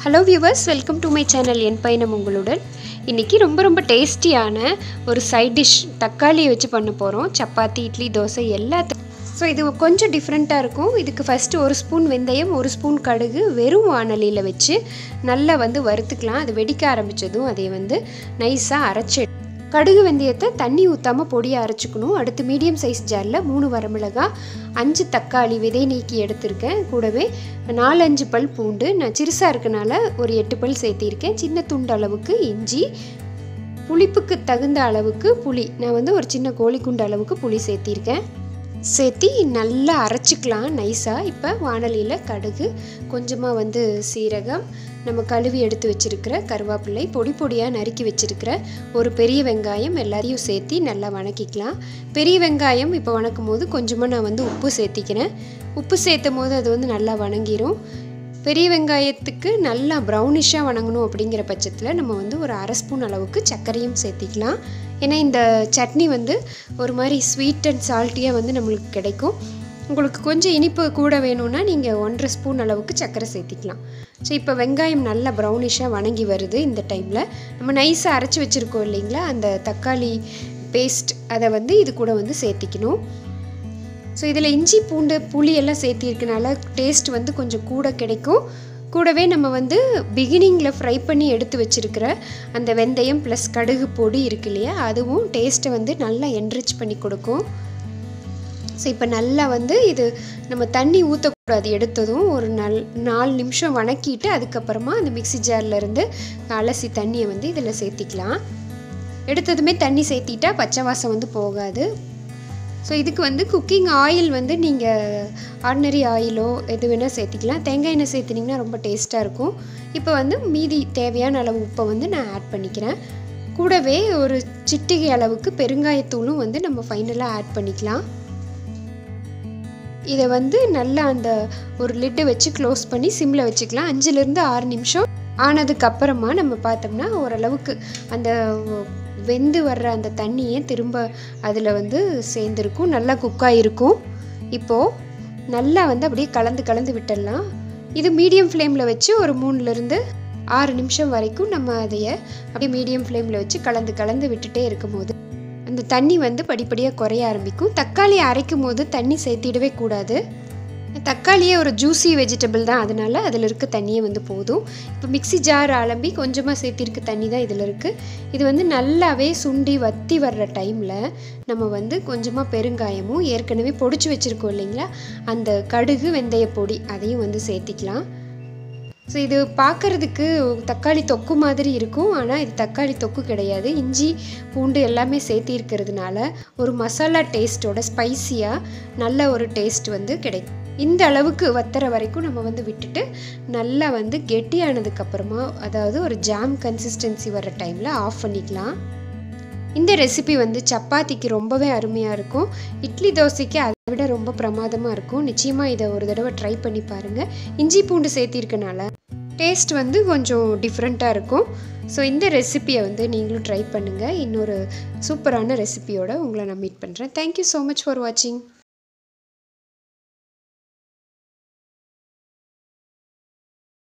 Hello viewers, welcome to my channel என் பயணம் உங்களுடன். இன்னைக்கு ரொம்ப டேஸ்டியான ஒரு சைட் டிஷ் தக்காளி வச்சு பண்ண போறோம். சப்பாத்தி, இட்லி, தோசை எல்லாத்துக்கும். சோ இது கொஞ்சம் டிஃபரண்டா இருக்கும். இதுக்கு ஃபர்ஸ்ட் 1 ஸ்பூன் வெந்தயம், 1 ஸ்பூன் கடுகு வெறும் வாணலியில வச்சு நல்லா வறுத்துக்கலாம். அது வெடிக்க ஆரம்பிச்சதும் அதை நைஸா அரைச்சு கடுகு வெந்தயத்தை தண்ணி ஊத்தாம பொடியா அரைச்சுக்கணும். அடுத்து மீடியம் சைஸ் ஜார்ல 3 வரமிளகாய், 5 தக்காளி விதை நீக்கி எடுத்துர்க்கேன். கூடவே 4-5 பல் பூண்டு, நான் சிறுசா இருக்கனால ஒரு 8 பல் சேர்த்திருக்கேன். சின்ன துண்டு அளவுக்கு இஞ்சி, புளிப்புக்கு தகுந்த அளவுக்கு புளி, நான் ஒரு சின்ன கோழிக்குண்டு அளவுக்கு புளி சேர்த்திருக்கேன். சேர்த்தி நல்லா அரைச்சிக்கலாம் நைஸா. இப்போ வாணலியில் கடுகு, கொஞ்சமாக சீரகம், நம்ம கழுவி எடுத்து வச்சிருக்கிற கருவேப்பிலை, பொடி பொடியாக நறுக்கி வச்சிருக்கிற ஒரு பெரிய வெங்காயம் எல்லாரையும் சேர்த்தி நல்லா வணக்கிக்கலாம். பெரிய வெங்காயம் இப்போ வணக்கும் போது கொஞ்சமாக நான் உப்பு சேர்த்திக்கிறேன். உப்பு சேர்த்தும் போது அது நல்லா வணங்கிரும். பெரிய வெங்காயத்துக்கு நல்லா ப்ரௌனிஷாக வணங்கணும் அப்படிங்கிற பட்சத்தில் நம்ம ஒரு 1/2 ஸ்பூன் அளவுக்கு சர்க்கரையும் சேர்த்திக்கலாம். ஏன்னா இந்த சட்னி ஒரு மாதிரி ஸ்வீட் அண்ட் சால்ட்டியாக நம்மளுக்கு கிடைக்கும். உங்களுக்கு கொஞ்சம் இனிப்பு கூட வேணும்னா நீங்கள் 1/2 ஸ்பூன் அளவுக்கு சர்க்கரை சேர்த்திக்கலாம். ஸோ இப்போ வெங்காயம் நல்லா ப்ரௌனிஷாக வணங்கி வருது. இந்த டைமில் நம்ம நைஸாக அரைச்சி வச்சுருக்கோம் இல்லைங்களா, அந்த தக்காளி பேஸ்ட் அதை இது கூட சேர்த்திக்கணும். ஸோ இதில் இஞ்சி, பூண்டு, புளி எல்லாம் சேர்த்திருக்கனால டேஸ்ட் கொஞ்சம் கூட கிடைக்கும். கூடவே நம்ம பிகினிங்கில் ஃப்ரை பண்ணி எடுத்து வச்சுருக்கிற அந்த வெந்தயம் ப்ளஸ் கடுகு பொடி இருக்கு இல்லையா, அதுவும் டேஸ்ட்டை நல்லா என்ரிச் பண்ணி கொடுக்கும். ஸோ இப்போ நல்லா இது நம்ம தண்ணி ஊற்றக்கூடாது. எடுத்ததும் ஒரு 4 நிமிஷம் வணக்கிட்டு அதுக்கப்புறமா அந்த மிக்சி ஜார்லேருந்து அலசி தண்ணியை இதில் சேர்த்திக்கலாம். எடுத்ததுமே தண்ணி சேர்த்திட்டா பச்சை வாசம் போகாது. ஸோ இதுக்கு குக்கிங் ஆயில் நீங்கள் ஆர்டினரி ஆயிலோ எது வேணால் சேர்த்திக்கலாம். தேங்காய் எண்ணெய் சேர்த்தினிங்கன்னா ரொம்ப டேஸ்ட்டாக இருக்கும். இப்போ மீதி தேவையான அளவு உப்பை நான் ஆட் பண்ணிக்கிறேன். கூடவே ஒரு சிட்டிகை அளவுக்கு பெருங்காயத்தூளும் நம்ம ஃபைனலாக ஆட் பண்ணிக்கலாம். இதை நல்லா அந்த ஒரு லிட்டை வச்சு க்ளோஸ் பண்ணி சிம்மில் வச்சுக்கலாம். 5லேருந்து 6 நிமிஷம் ஆனதுக்கப்புறமா நம்ம பார்த்தோம்னா ஓரளவுக்கு அந்த வெந்து வர்ற அந்த தண்ணியே திரும்ப அதில் சேர்ந்துருக்கும், நல்லா குக்காக இருக்கும். இப்போது நல்லா அப்படியே கலந்து விட்டுடலாம். இது மீடியம் ஃப்ளேமில் வச்சு ஒரு 3லேருந்து 6 நிமிஷம் வரைக்கும் நம்ம அதையை அப்படியே மீடியம் ஃப்ளேமில் வச்சு கலந்து விட்டுட்டே இருக்கும் போது அந்த தண்ணி படிப்படியாக குறைய ஆரம்பிக்கும். தக்காளி அரைக்கும் போது தண்ணி சேர்த்திடவே கூடாது. தக்காளியே ஒரு ஜூஸி வெஜிடபிள் தான், அதனால் அதில் இருக்க தண்ணியே போதும். இப்போ மிக்சி ஜார் அலம்பி கொஞ்சமாக சேர்த்திருக்க தண்ணி தான் இதில் இருக்குது. இது நல்லாவே சுண்டி வற்றி வர்ற டைமில் நம்ம கொஞ்சமாக பெருங்காயமும் ஏற்கனவே பொடிச்சு வச்சுருக்கோம் இல்லைங்களா, அந்த கடுகு வெந்தய பொடி அதையும் சேர்த்திக்கலாம். ஸோ இது பார்க்குறதுக்கு தக்காளி தொக்கு மாதிரி இருக்கும், ஆனால் இது தக்காளி தொக்கு கிடையாது. இஞ்சி, பூண்டு எல்லாமே சேர்த்தி இருக்கிறதுனால ஒரு மசாலா டேஸ்ட்டோட ஸ்பைஸியாக நல்ல ஒரு டேஸ்ட் கிடைக்கும். இந்த அளவுக்கு வத்துற வரைக்கும் நம்ம விட்டுட்டு நல்லா கெட்டியானதுக்கப்புறமா, அதாவது ஒரு ஜாம் கன்சிஸ்டன்சி வர்ற டைமில் ஆஃப் பண்ணிக்கலாம். இந்த ரெசிபி சப்பாத்திக்கு ரொம்பவே அருமையாக இருக்கும். இட்லி, தோசைக்கு அதை விட ரொம்ப பிரமாதமாக இருக்கும். நிச்சயமாக இதை ஒரு தடவை ட்ரை பண்ணி பாருங்கள். இஞ்சி, பூண்டு சேர்த்திருக்கனால டேஸ்ட் கொஞ்சம் டிஃப்ரெண்ட்டாக இருக்கும். ஸோ இந்த ரெசிபியை நீங்களும் ட்ரை பண்ணுங்கள். இன்னொரு சூப்பரான ரெசிபியோடு உங்களை நான் மீட் பண்ணுறேன். தேங்க்யூ ஸோ மச் ஃபார் வாட்சிங்.